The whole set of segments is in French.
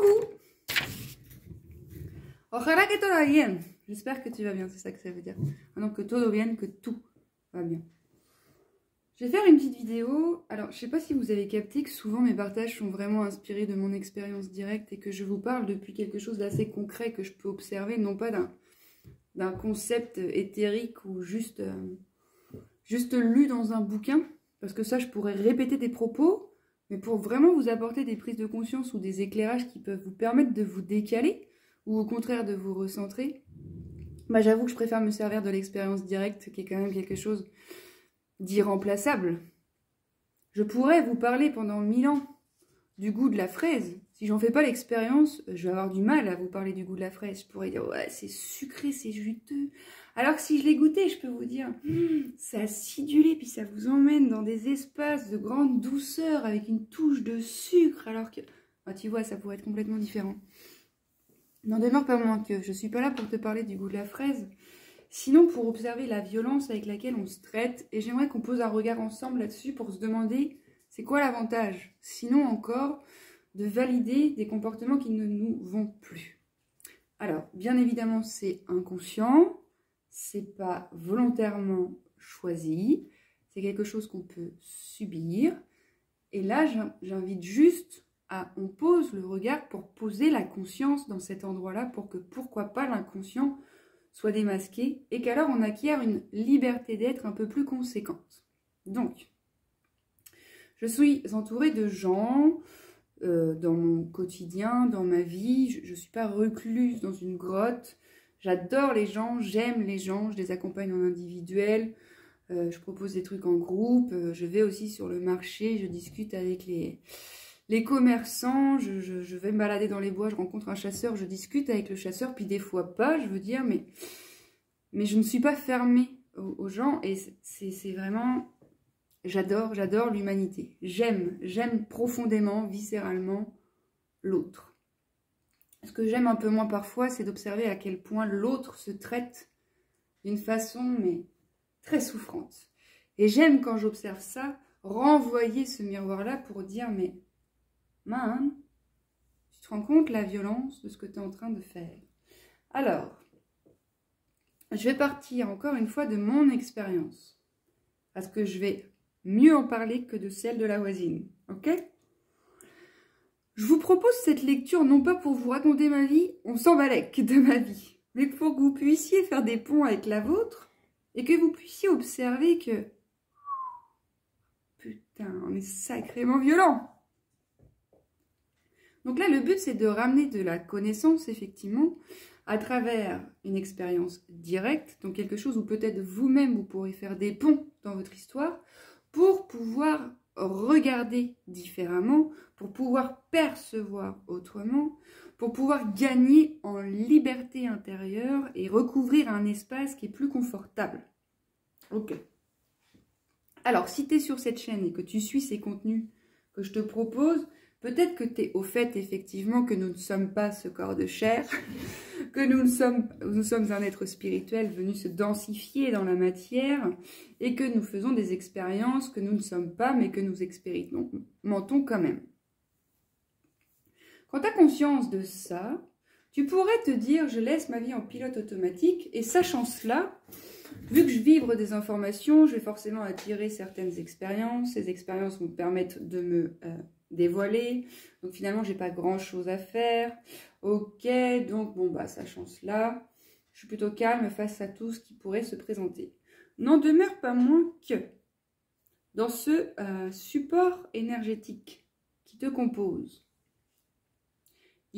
Coucou! Ojalá que todo bien. J'espère que tu vas bien, c'est ça que ça veut dire. Maintenant que todo bien, que tout va bien. Je vais faire une petite vidéo. Alors, je sais pas si vous avez capté que souvent mes partages sont vraiment inspirés de mon expérience directe et que je vous parle depuis quelque chose d'assez concret que je peux observer, non pas d'un concept éthérique ou juste lu dans un bouquin. Parce que ça, je pourrais répéter des propos, mais pour vraiment vous apporter des prises de conscience ou des éclairages qui peuvent vous permettre de vous décaler, ou au contraire de vous recentrer, bah, j'avoue que je préfère me servir de l'expérience directe, qui est quand même quelque chose d'irremplaçable. Je pourrais vous parler pendant 1000 ans du goût de la fraise. Si j'en fais pas l'expérience, je vais avoir du mal à vous parler du goût de la fraise. Je pourrais dire, ouais, c'est sucré, c'est juteux. Alors que si je l'ai goûté, je peux vous dire, c'est acidulé, puis ça vous emmène dans des espaces de grande douceur avec une touche de sucre, alors que, ah, tu vois, ça pourrait être complètement différent. N'en demeure pas moins que je suis pas là pour te parler du goût de la fraise, sinon pour observer la violence avec laquelle on se traite, et j'aimerais qu'on pose un regard ensemble là-dessus pour se demander, c'est quoi l'avantage? Sinon encore, de valider des comportements qui ne nous vont plus. Alors, bien évidemment, c'est inconscient, c'est pas volontairement choisi, c'est quelque chose qu'on peut subir. Et là, j'invite juste à, on pose le regard pour poser la conscience dans cet endroit-là, pour que, pourquoi pas, l'inconscient soit démasqué, et qu'alors on acquiert une liberté d'être un peu plus conséquente. Donc, je suis entourée de gens dans mon quotidien, dans ma vie. Je ne suis pas recluse dans une grotte. J'adore les gens, j'aime les gens, je les accompagne en individuel. Je propose des trucs en groupe. Je vais aussi sur le marché, je discute avec les commerçants. Je vais me balader dans les bois, je rencontre un chasseur, je discute avec le chasseur. Puis des fois pas, je veux dire, mais je ne suis pas fermée aux gens. Et c'est vraiment... J'adore l'humanité. J'aime profondément, viscéralement, l'autre. Ce que j'aime un peu moins parfois, c'est d'observer à quel point l'autre se traite d'une façon, mais très souffrante. Et j'aime, quand j'observe ça, renvoyer ce miroir-là pour dire, mais, man, tu te rends compte la violence de ce que tu es en train de faire? Alors, je vais partir encore une fois de mon expérience. Parce que je vais mieux en parler que de celle de la voisine, ok? Je vous propose cette lecture non pas pour vous raconter ma vie, on s'en balèque de ma vie, mais pour que vous puissiez faire des ponts avec la vôtre et que vous puissiez observer que, putain, on est sacrément violent. Donc là, le but, c'est de ramener de la connaissance, effectivement, à travers une expérience directe, donc quelque chose où peut-être vous-même, vous pourrez faire des ponts dans votre histoire, pour pouvoir regarder différemment, pour pouvoir percevoir autrement, pour pouvoir gagner en liberté intérieure et recouvrir un espace qui est plus confortable. Ok. Alors, si tu es sur cette chaîne et que tu suis ces contenus que je te propose, peut-être que tu es au fait effectivement que nous ne sommes pas ce corps de chair, que nous sommes un être spirituel venu se densifier dans la matière et que nous faisons des expériences que nous ne sommes pas mais que nous expérimentons quand même. Quand tu as conscience de ça, tu pourrais te dire je laisse ma vie en pilote automatique et sachant cela, vu que je vibre des informations, je vais forcément attirer certaines expériences. Ces expériences vont me permettre de me dévoiler. Donc finalement, j'ai pas grand chose à faire. Ok, donc bon, bah, sachant cela, je suis plutôt calme face à tout ce qui pourrait se présenter. N'en demeure pas moins que dans ce support énergétique qui te compose,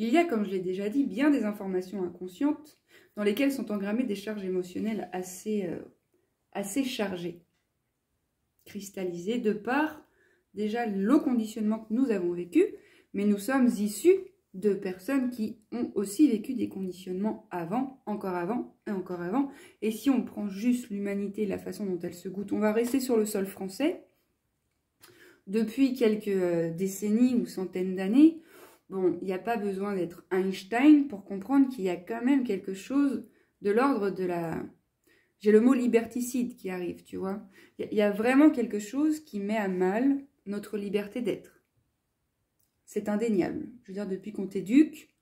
il y a, comme je l'ai déjà dit, bien des informations inconscientes dans lesquelles sont engrammées des charges émotionnelles assez chargées, cristallisées de par déjà le conditionnement que nous avons vécu, mais nous sommes issus de personnes qui ont aussi vécu des conditionnements avant, encore avant et encore avant. Et si on prend juste l'humanité, la façon dont elle se goûte, on va rester sur le sol français. Depuis quelques décennies ou centaines d'années, bon, il n'y a pas besoin d'être Einstein pour comprendre qu'il y a quand même quelque chose de l'ordre de la... J'ai le mot liberticide qui arrive, tu vois. Il y a vraiment quelque chose qui met à mal notre liberté d'être. c'est indéniable. Je veux dire, depuis qu'on t'éduque,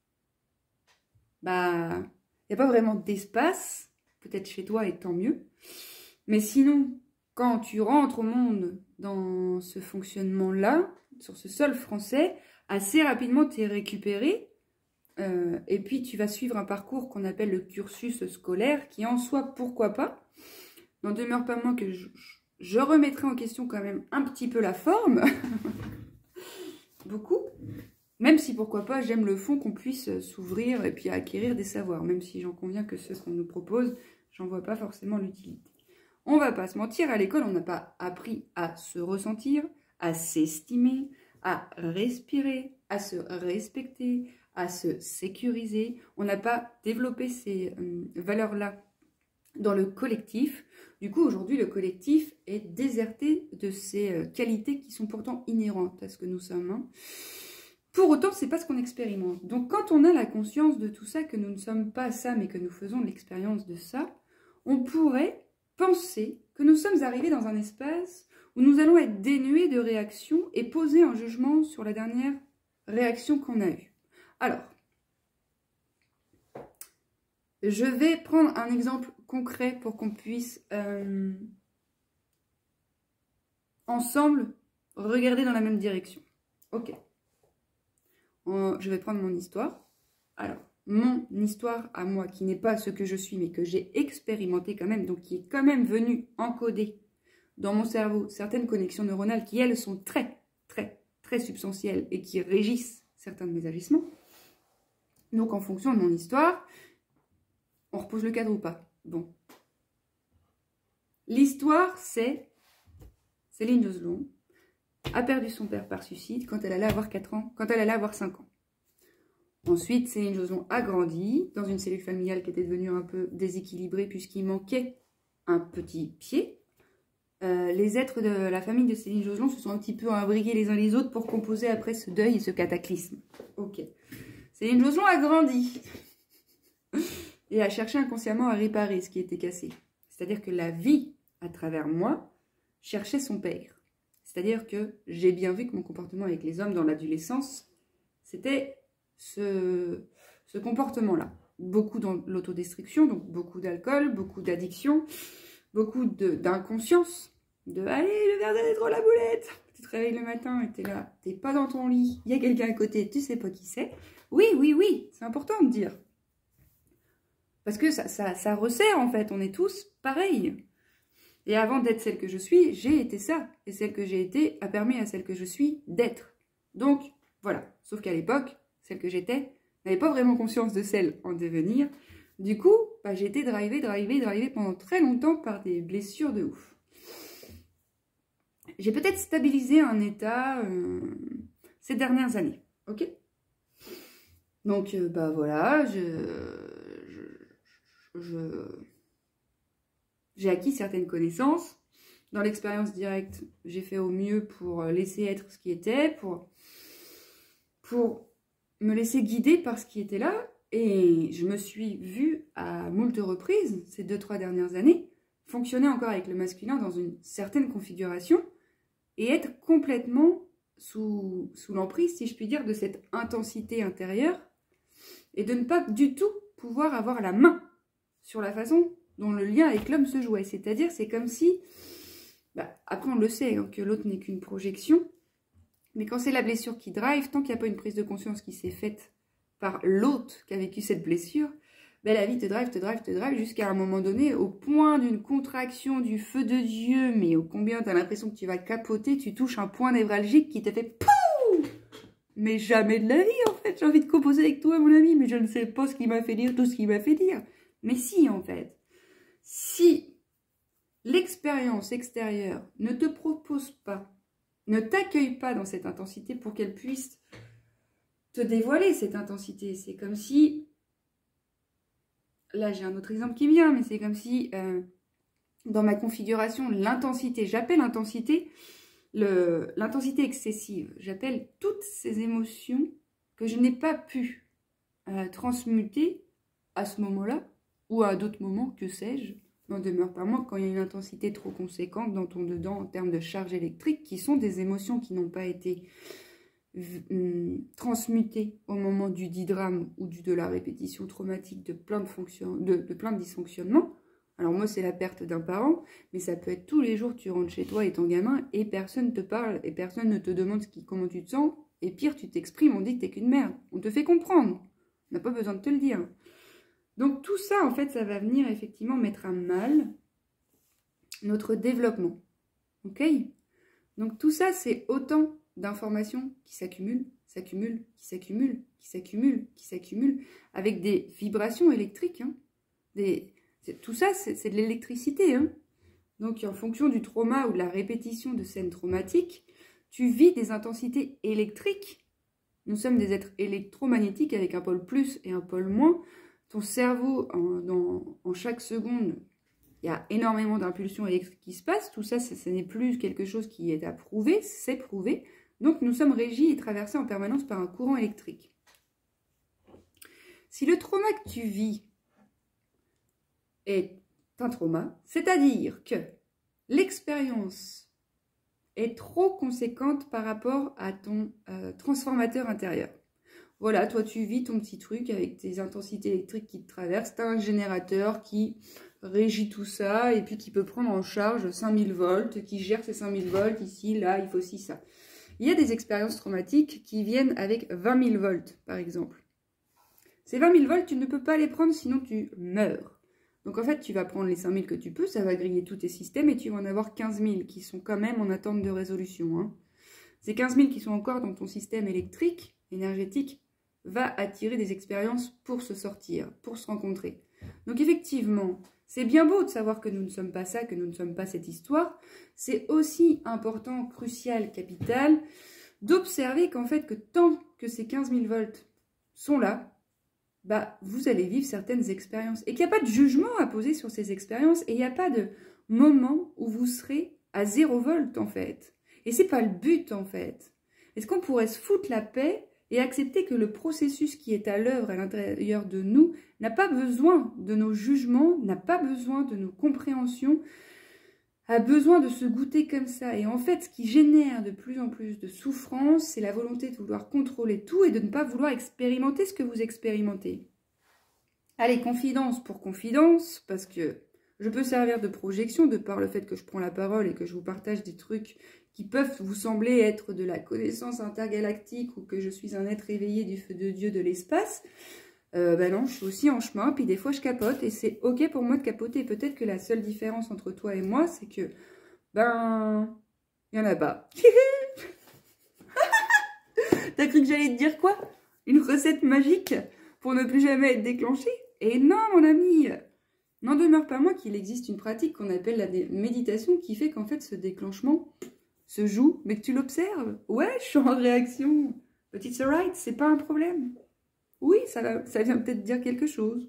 bah, il n'y a pas vraiment d'espace, peut-être chez toi et tant mieux. Mais sinon, quand tu rentres au monde dans ce fonctionnement-là, sur ce sol français, assez rapidement tu es récupéré. Et puis tu vas suivre un parcours qu'on appelle le cursus scolaire, qui en soi, pourquoi pas, n'en demeure pas moins que je remettrai en question quand même un petit peu la forme, beaucoup, même si pourquoi pas j'aime le fond qu'on puisse s'ouvrir et puis acquérir des savoirs, même si j'en conviens que ce qu'on nous propose, j'en vois pas forcément l'utilité. On va pas se mentir, à l'école on n'a pas appris à se ressentir, à s'estimer, à respirer, à se respecter, à se sécuriser. On n'a pas développé ces valeurs-là dans le collectif. Du coup, aujourd'hui, le collectif est déserté de ces qualités qui sont pourtant inhérentes à ce que nous sommes. Hein. Pour autant, c'est pas ce qu'on expérimente. Donc, quand on a la conscience de tout ça, que nous ne sommes pas ça, mais que nous faisons l'expérience de ça, on pourrait penser que nous sommes arrivés dans un espace où nous allons être dénués de réaction et poser un jugement sur la dernière réaction qu'on a eue. Alors, je vais prendre un exemple concret pour qu'on puisse ensemble regarder dans la même direction. Ok. Je vais prendre mon histoire. Alors, mon histoire à moi, qui n'est pas ce que je suis, mais que j'ai expérimenté quand même, donc qui est quand même venu encoder dans mon cerveau certaines connexions neuronales qui, elles, sont très, très, très substantielles et qui régissent certains de mes agissements. Donc, en fonction de mon histoire, on repose le cadre ou pas? Bon. L'histoire, c'est Céline Joslon a perdu son père par suicide quand elle allait avoir 4 ans, quand elle allait avoir 5 ans. Ensuite, Céline Joslon a grandi dans une cellule familiale qui était devenue un peu déséquilibrée puisqu'il manquait un petit pied. Les êtres de la famille de Céline Joslon se sont un petit peu imbriqués les uns les autres pour composer après ce deuil et ce cataclysme. Ok. Céline Joslon a grandi et a cherché inconsciemment à réparer ce qui était cassé. C'est-à-dire que la vie, à travers moi, cherchait son père. C'est-à-dire que j'ai bien vu que mon comportement avec les hommes dans l'adolescence, c'était ce comportement-là. Beaucoup dans l'autodestruction, donc beaucoup d'alcool, beaucoup d'addiction, beaucoup d'inconscience, de « Allez, le verre d'aller trop la boulette !» Tu te réveilles le matin et t'es là, t'es pas dans ton lit, il y a quelqu'un à côté, tu sais pas qui c'est. Oui, oui, oui, c'est important de dire. Parce que ça resserre en fait, on est tous pareils. Et avant d'être celle que je suis, j'ai été ça. Et celle que j'ai été a permis à celle que je suis d'être. Donc, voilà. Sauf qu'à l'époque, celle que j'étais n'avait pas vraiment conscience de celle en devenir. Du coup, bah, j'ai été drivée pendant très longtemps par des blessures de ouf. J'ai peut-être stabilisé un état ces dernières années. Ok? Donc, bah voilà, j'ai acquis certaines connaissances. Dans l'expérience directe, j'ai fait au mieux pour laisser être ce qui était, pour me laisser guider par ce qui était là. Et je me suis vue à moult reprises, ces 2-3 dernières années, fonctionner encore avec le masculin dans une certaine configuration et être complètement sous l'emprise, si je puis dire, de cette intensité intérieure et de ne pas du tout pouvoir avoir la main sur la façon dont le lien avec l'homme se jouait. C'est-à-dire, c'est comme si, bah, après on le sait, hein, que l'autre n'est qu'une projection, mais quand c'est la blessure qui drive, tant qu'il n'y a pas une prise de conscience qui s'est faite par l'autre qui a vécu cette blessure, bah, la vie te drive, jusqu'à un moment donné, au point d'une contraction du feu de Dieu, mais au combien tu as l'impression que tu vas capoter, tu touches un point névralgique qui te fait POUM! Mais jamais de la vie, en fait, j'ai envie de composer avec toi, mon ami, mais je ne sais pas ce qui m'a fait dire tout ce qui m'a fait dire. Mais si, en fait, si l'expérience extérieure ne te propose pas, ne t'accueille pas dans cette intensité pour qu'elle puisse te dévoiler cette intensité, c'est comme si, là j'ai un autre exemple qui vient, mais c'est comme si dans ma configuration, l'intensité, j'appelle intensité, l'intensité excessive, j'appelle toutes ces émotions que je n'ai pas pu transmuter à ce moment-là, ou à d'autres moments, que sais-je, n'en demeure pas moins quand il y a une intensité trop conséquente dans ton dedans en termes de charge électrique, qui sont des émotions qui n'ont pas été transmuté au moment du dit drame ou de la répétition traumatique de plein de dysfonctionnements. Alors moi, c'est la perte d'un parent, mais ça peut être tous les jours, tu rentres chez toi et ton gamin, et personne ne te parle, et personne ne te demande comment tu te sens, et pire, tu t'exprimes, on dit que t'es qu'une merde. On te fait comprendre, on n'a pas besoin de te le dire. Donc tout ça, en fait, ça va venir effectivement mettre à mal notre développement. Ok? Donc tout ça, c'est autant d'informations qui s'accumulent, qui s'accumulent, avec des vibrations électriques. Hein. Tout ça, c'est de l'électricité. Hein. Donc en fonction du trauma ou de la répétition de scènes traumatiques, tu vis des intensités électriques. Nous sommes des êtres électromagnétiques avec un pôle plus et un pôle moins. Ton cerveau, en chaque seconde, il y a énormément d'impulsions électriques qui se passent. Tout ça, ce n'est plus quelque chose qui est à prouver, c'est prouvé. Donc, nous sommes régis et traversés en permanence par un courant électrique. Si le trauma que tu vis est un trauma, c'est-à-dire que l'expérience est trop conséquente par rapport à ton transformateur intérieur. Voilà, toi tu vis ton petit truc avec tes intensités électriques qui te traversent, tu as un générateur qui régit tout ça et puis qui peut prendre en charge 5000 volts, qui gère ces 5000 volts, ici, là, il faut aussi ça. Il y a des expériences traumatiques qui viennent avec 20 000 volts, par exemple. Ces 20 000 volts, tu ne peux pas les prendre, sinon tu meurs. Donc en fait, tu vas prendre les 5000 que tu peux, ça va griller tous tes systèmes et tu vas en avoir 15 000 qui sont quand même en attente de résolution. Hein. Ces 15 000 qui sont encore dans ton système électrique, énergétique, va attirer des expériences pour se sortir, pour se rencontrer. Donc effectivement, c'est bien beau de savoir que nous ne sommes pas ça, que nous ne sommes pas cette histoire. C'est aussi important, crucial, capital, d'observer qu'en fait, que tant que ces 15 000 volts sont là, bah, vous allez vivre certaines expériences. Et qu'il n'y a pas de jugement à poser sur ces expériences. Et il n'y a pas de moment où vous serez à 0 volt, en fait. Et c'est pas le but, en fait. Est-ce qu'on pourrait se foutre la paix et accepter que le processus qui est à l'œuvre à l'intérieur de nous n'a pas besoin de nos jugements, n'a pas besoin de nos compréhensions, a besoin de se goûter comme ça. Et en fait, ce qui génère de plus en plus de souffrance, c'est la volonté de vouloir contrôler tout et de ne pas vouloir expérimenter ce que vous expérimentez. Allez, confidence pour confidence, parce que je peux servir de projection de par le fait que je prends la parole et que je vous partage des trucs qui peuvent vous sembler être de la connaissance intergalactique ou que je suis un être éveillé du feu de Dieu de l'espace. Ben non, je suis aussi en chemin, puis des fois je capote et c'est ok pour moi de capoter. Peut-être que la seule différence entre toi et moi, c'est que, ben, il n'y en a pas. T'as cru que j'allais te dire quoi? Une recette magique pour ne plus jamais être déclenchée? Et non, mon ami, n'en demeure pas moins qu'il existe une pratique qu'on appelle la méditation qui fait qu'en fait ce déclenchement se joue, mais que tu l'observes. Ouais, je suis en réaction. But it's alright, c'est pas un problème. Oui, ça vient peut-être dire quelque chose.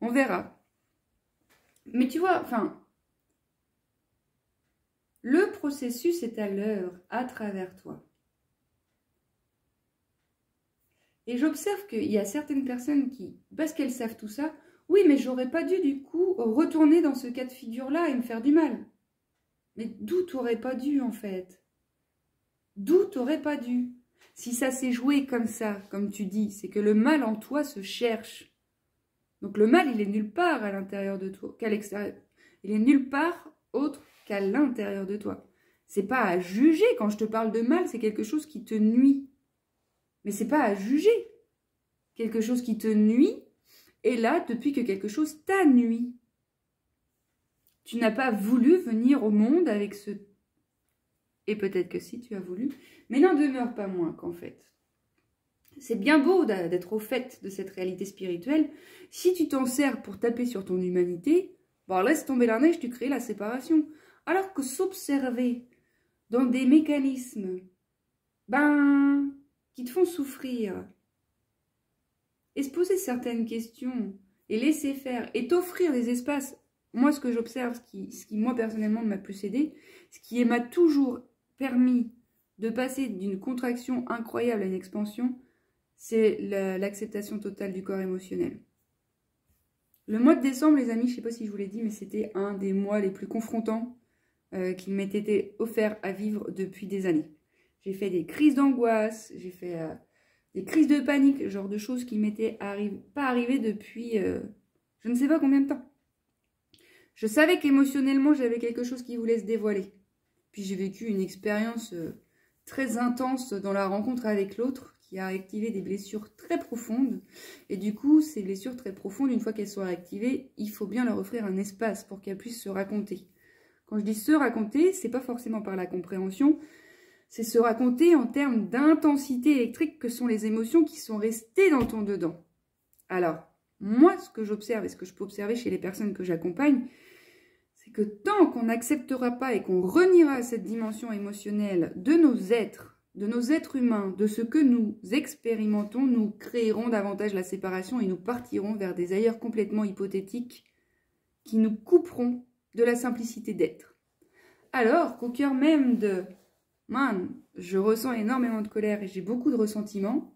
On verra. Mais tu vois, enfin, le processus est à l'œuvre, à travers toi. Et j'observe qu'il y a certaines personnes qui, parce qu'elles savent tout ça, oui, mais j'aurais pas dû du coup retourner dans ce cas de figure-là et me faire du mal. Mais d'où t'aurais pas dû en fait? D'où t'aurais pas dû? Si ça s'est joué comme ça, comme tu dis, c'est que le mal en toi se cherche. Donc le mal, il est nulle part à l'intérieur de toi, qu'à l'extérieur. Il est nulle part autre qu'à l'intérieur de toi. C'est pas à juger. Quand je te parle de mal, c'est quelque chose qui te nuit. Mais c'est pas à juger. Quelque chose qui te nuit est là depuis que quelque chose t'a nui. Tu n'as pas voulu venir au monde avec ce... Et peut-être que si, tu as voulu. Mais n'en demeure pas moins qu'en fait, c'est bien beau d'être au fait de cette réalité spirituelle. Si tu t'en sers pour taper sur ton humanité, bon, laisse tomber la neige, tu crées la séparation. Alors que s'observer dans des mécanismes qui te font souffrir, et se poser certaines questions, et laisser faire, et t'offrir des espaces. Moi, ce que j'observe, ce qui moi personnellement m'a plus aidé, ce qui m'a toujours permis de passer d'une contraction incroyable à une expansion, c'est l'acceptation totale du corps émotionnel. Le mois de décembre, les amis, je ne sais pas si je vous l'ai dit, mais c'était un des mois les plus confrontants qui m'ait été offert à vivre depuis des années. J'ai fait des crises d'angoisse, j'ai fait des crises de panique, genre de choses qui m'étaient pas arrivées depuis je ne sais pas combien de temps. Je savais qu'émotionnellement, j'avais quelque chose qui voulait se dévoiler. Puis j'ai vécu une expérience très intense dans la rencontre avec l'autre qui a activé des blessures très profondes. Et du coup, ces blessures très profondes, une fois qu'elles sont réactivées, il faut bien leur offrir un espace pour qu'elles puissent se raconter. Quand je dis se raconter, c'est pas forcément par la compréhension, c'est se raconter en termes d'intensité électrique que sont les émotions qui sont restées dans ton dedans. Alors, moi, ce que j'observe et ce que je peux observer chez les personnes que j'accompagne, c'est que tant qu'on n'acceptera pas et qu'on reniera à cette dimension émotionnelle de nos êtres humains, de ce que nous expérimentons, nous créerons davantage la séparation et nous partirons vers des ailleurs complètement hypothétiques qui nous couperont de la simplicité d'être. Alors qu'au cœur même de « Man, je ressens énormément de colère et j'ai beaucoup de ressentiment »,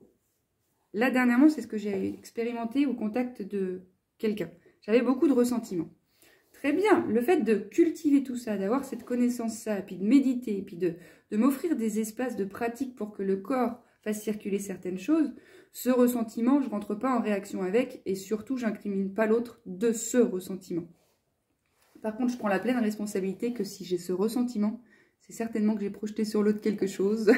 là, dernièrement, c'est ce que j'ai expérimenté au contact de quelqu'un. J'avais beaucoup de ressentiment. Très bien, le fait de cultiver tout ça, d'avoir cette connaissance-là, puis de méditer, puis de m'offrir des espaces de pratique pour que le corps fasse circuler certaines choses, ce ressentiment, je ne rentre pas en réaction avec et surtout, je n'incrimine pas l'autre de ce ressentiment. Par contre, je prends la pleine responsabilité que si j'ai ce ressentiment, c'est certainement que j'ai projeté sur l'autre quelque chose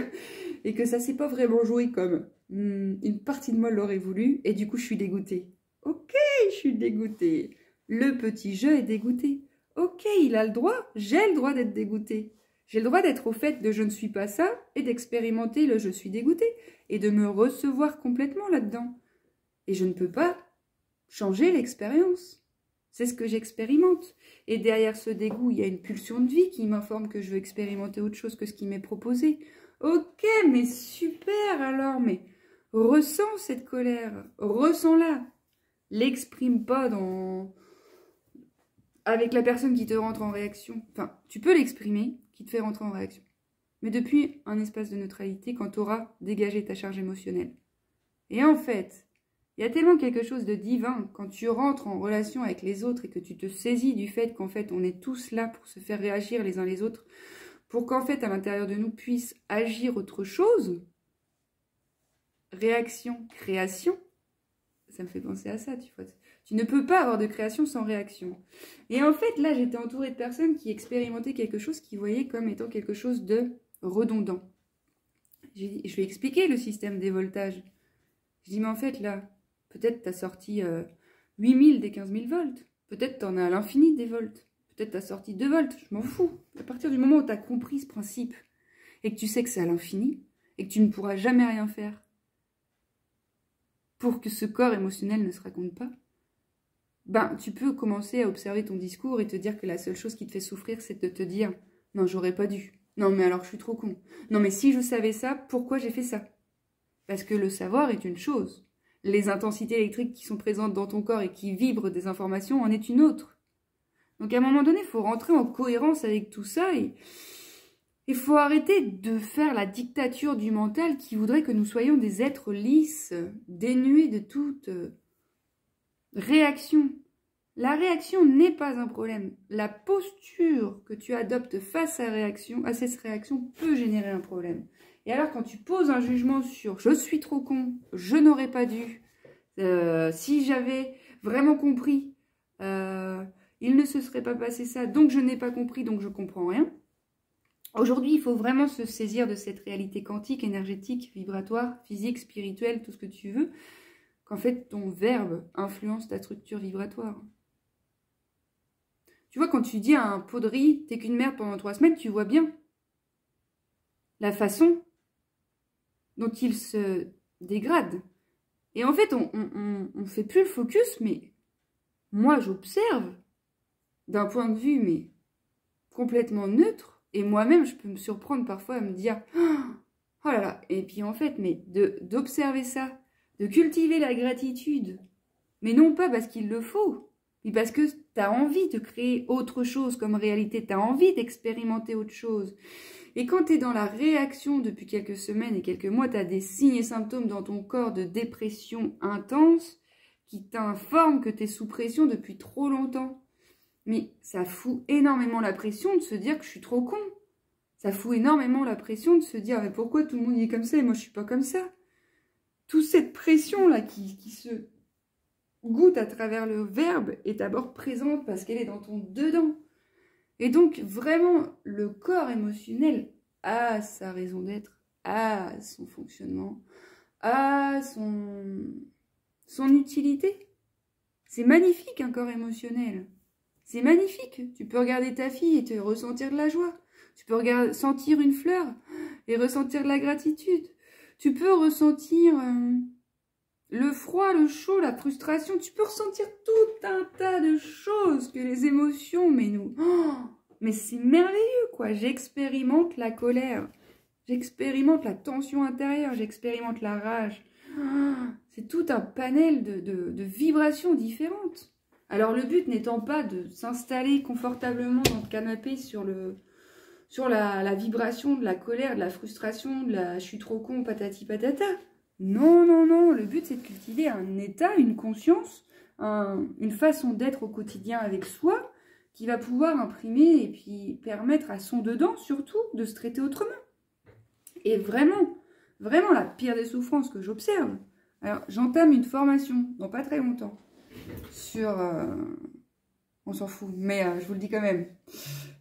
et que ça ne s'est pas vraiment joué comme une partie de moi l'aurait voulu et du coup, je suis dégoûtée. Ok, je suis dégoûtée. Le petit jeu est dégoûté. Ok, il a le droit, j'ai le droit d'être dégoûté. J'ai le droit d'être au fait de je ne suis pas ça et d'expérimenter le je suis dégoûté et de me recevoir complètement là-dedans. Et je ne peux pas changer l'expérience. C'est ce que j'expérimente. Et derrière ce dégoût, il y a une pulsion de vie qui m'informe que je veux expérimenter autre chose que ce qui m'est proposé. Ok, mais super alors, mais ressens cette colère, ressens-la. L'exprime pas avec la personne qui te rentre en réaction. Enfin, tu peux l'exprimer, qui te fait rentrer en réaction. Mais depuis un espace de neutralité, quand tu auras dégagé ta charge émotionnelle. Et en fait, il y a tellement quelque chose de divin quand tu rentres en relation avec les autres et que tu te saisis du fait qu'en fait, on est tous là pour se faire réagir les uns les autres, pour qu'en fait, à l'intérieur de nous, puisse agir autre chose. Réaction, création. Ça me fait penser à ça, tu vois. Tu ne peux pas avoir de création sans réaction. Et en fait, là, j'étais entourée de personnes qui expérimentaient quelque chose qu'ils voyaient comme étant quelque chose de redondant. Je vais expliquer le système des voltages. Je dis, mais en fait, là, peut-être tu as sorti 8000 des 15 000 volts. Peut-être tu en as à l'infini des volts. Peut-être tu as sorti 2 volts. Je m'en fous. À partir du moment où tu as compris ce principe et que tu sais que c'est à l'infini et que tu ne pourras jamais rien faire pour que ce corps émotionnel ne se raconte pas, ben, tu peux commencer à observer ton discours et te dire que la seule chose qui te fait souffrir, c'est de te dire « Non, j'aurais pas dû. Non, mais alors je suis trop con. Non, mais si je savais ça, pourquoi j'ai fait ça ?» Parce que le savoir est une chose. Les intensités électriques qui sont présentes dans ton corps et qui vibrent des informations en est une autre. Donc à un moment donné, il faut rentrer en cohérence avec tout ça et il faut arrêter de faire la dictature du mental qui voudrait que nous soyons des êtres lisses, dénués de toute réaction. La réaction n'est pas un problème. La posture que tu adoptes face à cette réaction peut générer un problème. Et alors quand tu poses un jugement sur « je suis trop con, je n'aurais pas dû, si j'avais vraiment compris, il ne se serait pas passé ça, donc je n'ai pas compris, donc je comprends rien ». Aujourd'hui, il faut vraiment se saisir de cette réalité quantique, énergétique, vibratoire, physique, spirituelle, tout ce que tu veux, qu'en fait, ton verbe influence ta structure vibratoire. Tu vois, quand tu dis à un pot de riz, t'es qu'une merde pendant 3 semaines, tu vois bien la façon dont il se dégrade. Et en fait, on fait plus le focus, mais moi, j'observe d'un point de vue, mais complètement neutre. Et moi-même, je peux me surprendre parfois à me dire « Oh là là !» Et puis en fait, mais d'observer ça, de cultiver la gratitude, mais non pas parce qu'il le faut, mais parce que tu as envie de créer autre chose comme réalité, tu as envie d'expérimenter autre chose. Et quand tu es dans la réaction depuis quelques semaines et quelques mois, tu as des signes et symptômes dans ton corps de dépression intense qui t'informent que tu es sous pression depuis trop longtemps. Mais ça fout énormément la pression de se dire que je suis trop con. Ça fout énormément la pression de se dire, mais pourquoi tout le monde est comme ça et moi je suis pas comme ça? Toute cette pression-là qui se goûte à travers le verbe est d'abord présente parce qu'elle est dans ton dedans. Et donc, vraiment, le corps émotionnel a sa raison d'être, a son fonctionnement, a son utilité. C'est magnifique, un corps émotionnel. C'est magnifique. Tu peux regarder ta fille et te ressentir de la joie. Tu peux sentir une fleur et ressentir de la gratitude. Tu peux ressentir le froid, le chaud, la frustration. Tu peux ressentir tout un tas de choses que les émotions, mais nous... Oh, mais c'est merveilleux, quoi. J'expérimente la colère. J'expérimente la tension intérieure. J'expérimente la rage. Oh, c'est tout un panel de vibrations différentes. Alors, le but n'étant pas de s'installer confortablement dans le canapé sur la vibration de la colère, de la frustration, de la « je suis trop con, patati patata ». Non, non, non. Le but, c'est de cultiver un état, une conscience, une façon d'être au quotidien avec soi qui va pouvoir imprimer et puis permettre à son dedans, surtout, de se traiter autrement. Et vraiment, vraiment la pire des souffrances que j'observe. Alors, j'entame une formation dans pas très longtemps sur... on s'en fout, mais je vous le dis quand même.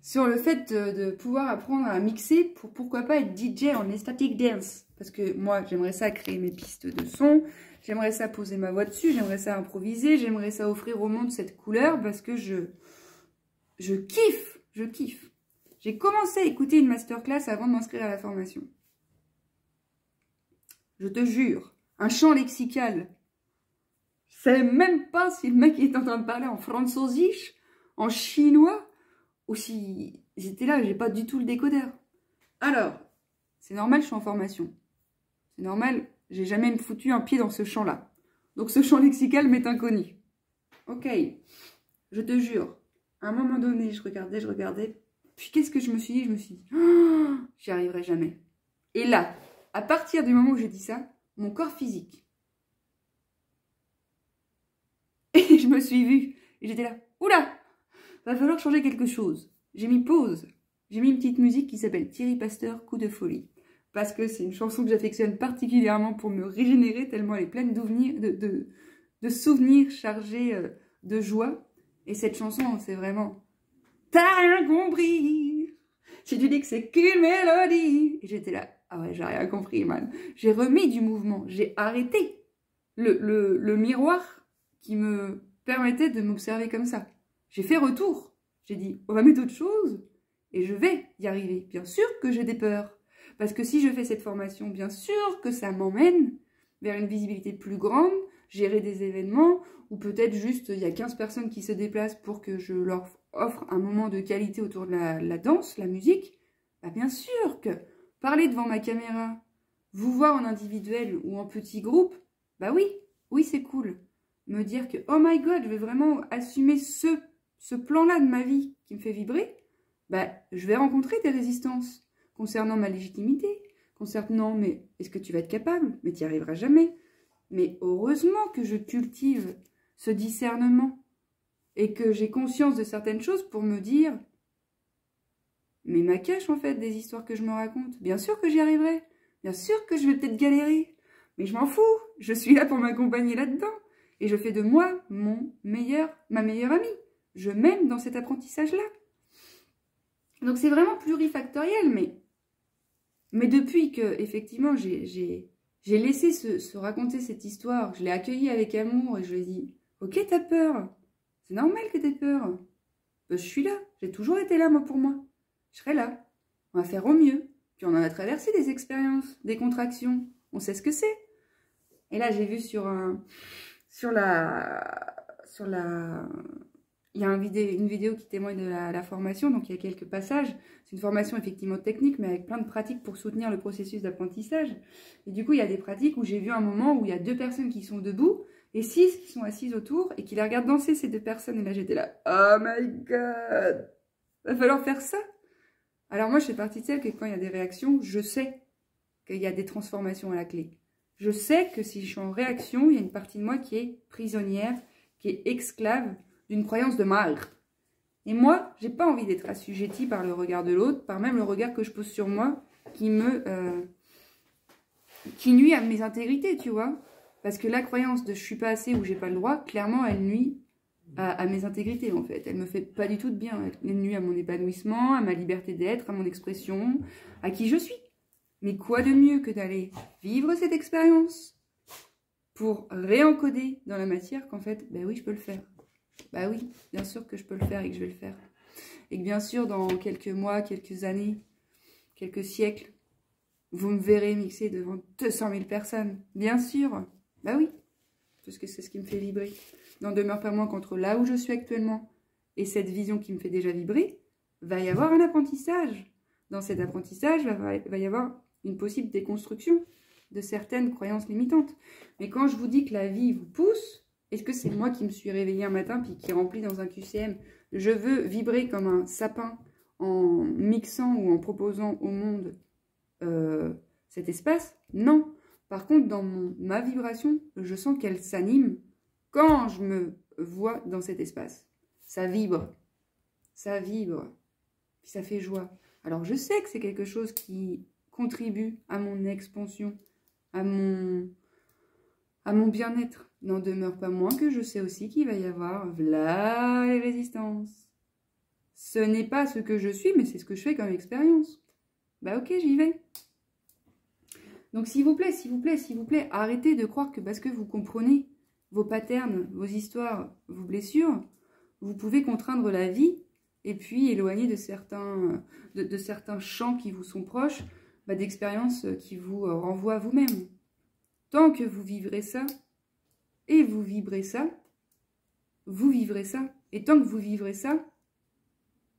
Sur le fait de pouvoir apprendre à mixer pour pourquoi pas être DJ en static dance. Parce que moi, j'aimerais ça créer mes pistes de son, j'aimerais ça poser ma voix dessus, j'aimerais ça improviser, j'aimerais ça offrir au monde cette couleur parce que je kiffe, je kiffe. J'ai commencé à écouter une masterclass avant de m'inscrire à la formation. Je te jure, un champ lexical. Je savais même pas si le mec est en train de parler en französisch, en chinois, ou si j'étais là, j'ai pas du tout le décodeur. Alors, c'est normal, je suis en formation. C'est normal, j'ai jamais foutu un pied dans ce champ-là. Donc ce champ lexical m'est inconnu. Ok, je te jure, à un moment donné, je regardais, puis qu'est-ce que je me suis dit? Je me suis dit, oh, j'y arriverai jamais. Et là, à partir du moment où j'ai dit ça, mon corps physique, et je me suis vue, et j'étais là, oula, va falloir changer quelque chose. J'ai mis pause, j'ai mis une petite musique qui s'appelle Thierry Pasteur, Coup de folie. Parce que c'est une chanson que j'affectionne particulièrement pour me régénérer, tellement elle est pleine de souvenirs chargés de joie. Et cette chanson, c'est vraiment... T'as rien compris, si tu dis que c'est qu'une mélodie. Et j'étais là, ah ouais, j'ai rien compris, man. J'ai remis du mouvement, j'ai arrêté le miroir qui me permettait de m'observer comme ça. J'ai fait retour, j'ai dit, on va mettre autre chose et je vais y arriver. Bien sûr que j'ai des peurs. Parce que si je fais cette formation, bien sûr que ça m'emmène vers une visibilité plus grande, gérer des événements, ou peut-être juste, il y a 15 personnes qui se déplacent pour que je leur offre un moment de qualité autour de la danse, la musique. Bah bien sûr que parler devant ma caméra, vous voir en individuel ou en petit groupe, bah oui, oui c'est cool. Me dire que, oh my god, je vais vraiment assumer ce plan-là de ma vie qui me fait vibrer, bah je vais rencontrer des résistances. Concernant ma légitimité, concernant, mais est-ce que tu vas être capable? Mais tu n'y arriveras jamais. Mais heureusement que je cultive ce discernement et que j'ai conscience de certaines choses pour me dire, mais ma cache en fait des histoires que je me raconte. Bien sûr que j'y arriverai, bien sûr que je vais peut-être galérer, mais je m'en fous, je suis là pour m'accompagner là-dedans. Et je fais de moi ma meilleure amie. Je m'aime dans cet apprentissage-là. Donc c'est vraiment plurifactoriel, mais depuis que, effectivement, j'ai laissé se raconter cette histoire, je l'ai accueillie avec amour et je lui ai dit, ok, t'as peur, c'est normal que t'aies peur. Ben, je suis là, j'ai toujours été là, moi, pour moi. Je serai là, on va faire au mieux. Puis on en a traversé des expériences, des contractions, on sait ce que c'est. Et là, j'ai vu il y a une vidéo qui témoigne de la formation, donc il y a quelques passages. C'est une formation effectivement technique, mais avec plein de pratiques pour soutenir le processus d'apprentissage. Et du coup, il y a des pratiques où j'ai vu un moment où il y a 2 personnes qui sont debout et 6 qui sont assises autour et qui les regardent danser, ces 2 personnes. Et là, j'étais là, oh my god, va falloir faire ça. Alors moi, je fais partie de celles que quand il y a des réactions, je sais qu'il y a des transformations à la clé. Je sais que si je suis en réaction, il y a une partie de moi qui est prisonnière, qui est esclave d'une croyance de mal. Et moi, j'ai pas envie d'être assujettie par le regard de l'autre, par même le regard que je pose sur moi, qui nuit à mes intégrités, tu vois. Parce que la croyance de je suis pas assez ou j'ai pas le droit, clairement, elle nuit à mes intégrités, en fait. Elle me fait pas du tout de bien. Elle nuit à mon épanouissement, à ma liberté d'être, à mon expression, à qui je suis. Mais quoi de mieux que d'aller vivre cette expérience pour réencoder dans la matière qu'en fait, ben oui, je peux le faire. Bah oui, bien sûr que je peux le faire et que je vais le faire. Et que bien sûr, dans quelques mois, quelques années, quelques siècles, vous me verrez mixer devant 200 000 personnes. Bien sûr. Bah oui, parce que c'est ce qui me fait vibrer. N'en demeure pas moins qu'entre là où je suis actuellement et cette vision qui me fait déjà vibrer, va y avoir un apprentissage. Dans cet apprentissage, va y avoir une possible déconstruction de certaines croyances limitantes. Mais quand je vous dis que la vie vous pousse, est-ce que c'est moi qui me suis réveillée un matin puis qui remplit dans un QCM, je veux vibrer comme un sapin en mixant ou en proposant au monde cet espace? Non. Par contre, dans ma vibration, je sens qu'elle s'anime quand je me vois dans cet espace. Ça vibre. Ça vibre. Puis ça fait joie. Alors, je sais que c'est quelque chose qui contribue à mon expansion, à mon bien-être. N'en demeure pas moins que je sais aussi qu'il va y avoir là les résistances. Ce n'est pas ce que je suis, mais c'est ce que je fais comme expérience. Bah ok, j'y vais. Donc s'il vous plaît, s'il vous plaît, s'il vous plaît, arrêtez de croire que parce que vous comprenez vos patterns, vos histoires, vos blessures, vous pouvez contraindre la vie et puis éloigner de certains champs qui vous sont proches, d'expériences qui vous renvoient à vous-même. Tant que vous vivrez ça, et vous vibrez ça, vous vivrez ça. Et tant que vous vivrez ça,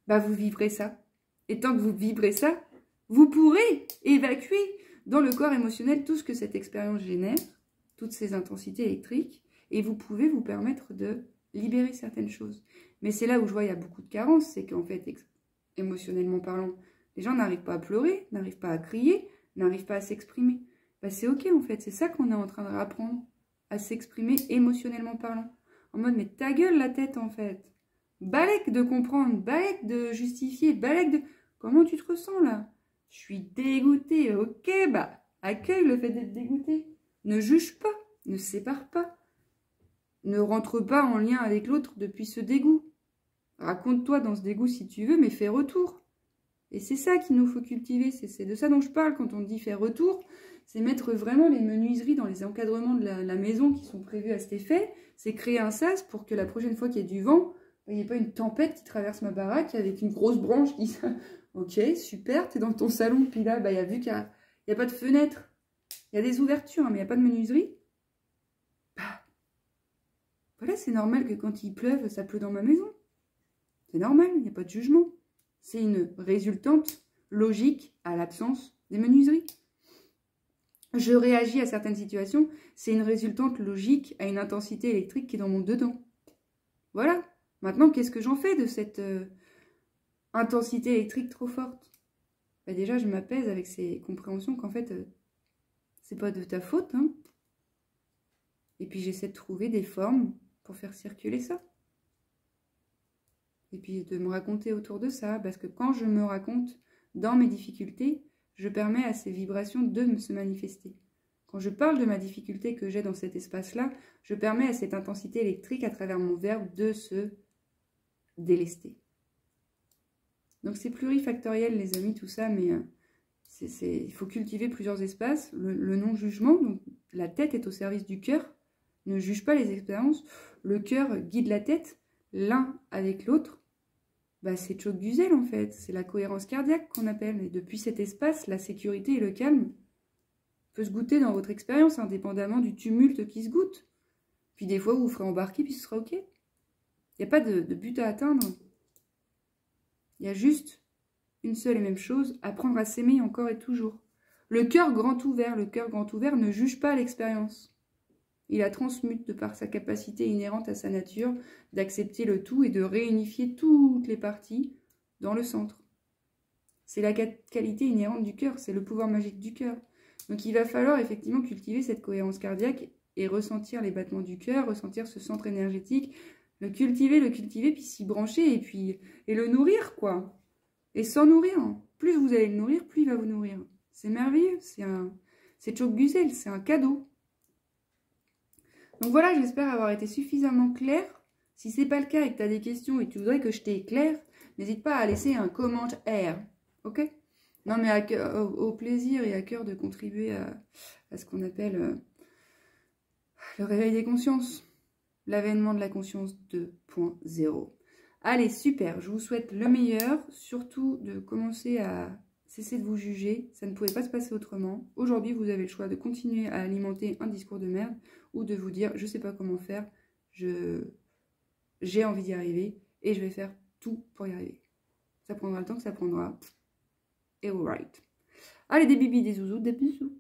vous vivrez ça. Et tant que vous vibrez ça, vous pourrez évacuer dans le corps émotionnel tout ce que cette expérience génère, toutes ces intensités électriques, et vous pouvez vous permettre de libérer certaines choses. Mais c'est là où je vois il y a beaucoup de carences, c'est qu'en fait, émotionnellement parlant, les gens n'arrivent pas à pleurer, n'arrivent pas à crier, n'arrivent pas à s'exprimer. C'est ok en fait, c'est ça qu'on est en train de réapprendre, à s'exprimer émotionnellement parlant. En mode, mais ta gueule la tête en fait. Balèque de comprendre, balèque de justifier, balèque de... Comment tu te ressens là? Je suis dégoûtée, ok, accueille le fait d'être dégoûté. Ne juge pas, ne sépare pas. Ne rentre pas en lien avec l'autre depuis ce dégoût. Raconte-toi dans ce dégoût si tu veux, mais fais retour. Et c'est ça qu'il nous faut cultiver, c'est de ça dont je parle quand on dit faire retour. C'est mettre vraiment les menuiseries dans les encadrements de la maison qui sont prévus à cet effet. C'est créer un sas pour que la prochaine fois qu'il y ait du vent, il n'y ait pas une tempête qui traverse ma baraque avec une grosse branche qui... Ok, super, t'es dans ton salon, puis là, il y a vu qu'il n'y a pas de fenêtre. Il y a des ouvertures, mais il n'y a pas de menuiserie. Voilà, c'est normal que quand il pleuve, ça pleut dans ma maison. C'est normal, il n'y a pas de jugement. C'est une résultante logique à l'absence des menuiseries. Je réagis à certaines situations, c'est une résultante logique à une intensité électrique qui est dans mon dedans. Voilà. Maintenant, qu'est-ce que j'en fais de cette intensité électrique trop forte? Déjà, je m'apaise avec ces compréhensions qu'en fait, c'est pas de ta faute. Hein. Et puis, j'essaie de trouver des formes pour faire circuler ça. Et puis, de me raconter autour de ça. Parce que quand je me raconte dans mes difficultés, je permets à ces vibrations de se manifester. Quand je parle de ma difficulté que j'ai dans cet espace-là, je permets à cette intensité électrique à travers mon verbe de se délester. Donc c'est plurifactoriel les amis, tout ça, mais il faut cultiver plusieurs espaces. Le non-jugement, donc la tête est au service du cœur, ne juge pas les expériences. Le cœur guide la tête, l'un avec l'autre. C'est Choguzel en fait, c'est la cohérence cardiaque qu'on appelle. Et depuis cet espace, la sécurité et le calme peut se goûter dans votre expérience, indépendamment du tumulte qui se goûte. Puis des fois, vous vous ferez embarquer, puis ce sera ok. Il n'y a pas de but à atteindre. Il y a juste une seule et même chose, apprendre à s'aimer encore et toujours. Le cœur grand ouvert ne juge pas l'expérience. Il la transmute de par sa capacité inhérente à sa nature d'accepter le tout et de réunifier toutes les parties dans le centre. C'est la qualité inhérente du cœur, c'est le pouvoir magique du cœur. Donc il va falloir effectivement cultiver cette cohérence cardiaque et ressentir les battements du cœur, ressentir ce centre énergétique, Le cultiver, puis s'y brancher, et le nourrir, quoi. Et s'en nourrir. Plus vous allez le nourrir, plus il va vous nourrir. C'est merveilleux, c'est Chokguzel, c'est un cadeau. Donc voilà, j'espère avoir été suffisamment claire. Si c'est pas le cas et que tu as des questions et que tu voudrais que je t'éclaire, n'hésite pas à laisser un commentaire, ok? Non mais au plaisir et à cœur de contribuer à ce qu'on appelle le réveil des consciences. L'avènement de la conscience 2.0. Allez, super, je vous souhaite le meilleur, surtout de commencer à cesser de vous juger, ça ne pouvait pas se passer autrement. Aujourd'hui, vous avez le choix de continuer à alimenter un discours de merde ou de vous dire, je ne sais pas comment faire, j'ai envie d'y arriver et je vais faire tout pour y arriver. Ça prendra le temps que ça prendra. Et alright. Allez, des bibis, des zouzous, des bisous.